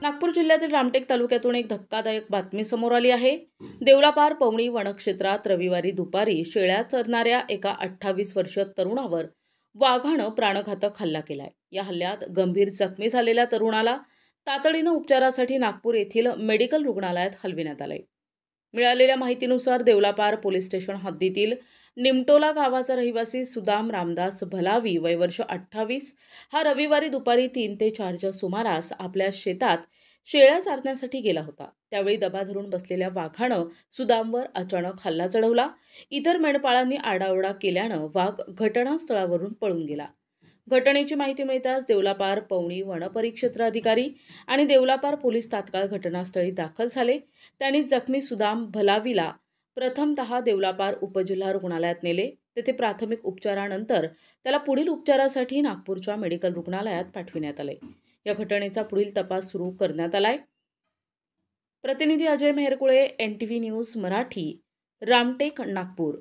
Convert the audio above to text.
नागपूर जिल्ह्यातील रामटेक तालुक्यातून एक धक्कादायक बातमी समोर आली आहे। देवलापार पवनी वनक्षेत्रात रविवारी दुपारी शेळ्या चरणाऱ्या एका 28 वर्षीय तरुणावर वाघानं प्राणघातक हल्ला केलाय। या हल्ल्यात गंभीर जखमी झालेल्या तरुणाला तातडीनं उपचारासाठी नागपूर येथील मेडिकल रुग्णालयात हलविण्यात आले। मिळालेल्या माहितीनुसार देवलापार पोलीस स्टेशन हद्दीतील निमटोला गावाचा रहिवासी सुदाम रामदास भलावी वय वर्ष 28 हा रविवारी दुपारी 3 ते 4च्या सुमारास आपल्या शेतात शेळ्या चारण्यासाठी गेला होता। त्यावेळी दबा धरून बसलेल्या वाघानं सुदामवर अचानक हल्ला चढवला। इतर मेंढपाळांनी आरडाओरडा केल्यानं वाघ घटनास्थळावरून पळून गेला। घटनेची माहिती मिळताच देवलापार पवनी वनपरिक्षेत्र अधिकारी आणि देवलापार पोलीस तात्काळ घटनास्थळी दाखल झाले। त्यांनी जखमी सुदाम भलावीला प्रथमतः देवलापार उपजिल्हा रुग्णालयात नेले। तेथे प्राथमिक उपचारानंतर त्याला पुढील उपचारासाठी नागपूरच्या मेडिकल रुग्णालयात पाठविण्यात आले। या घटनेचा पुढील तपास सुरू करण्यात आलाय। प्रतिनिधी अजय मेहरकुळे, NTV न्यूज मराठी, रामटेक, नागपूर।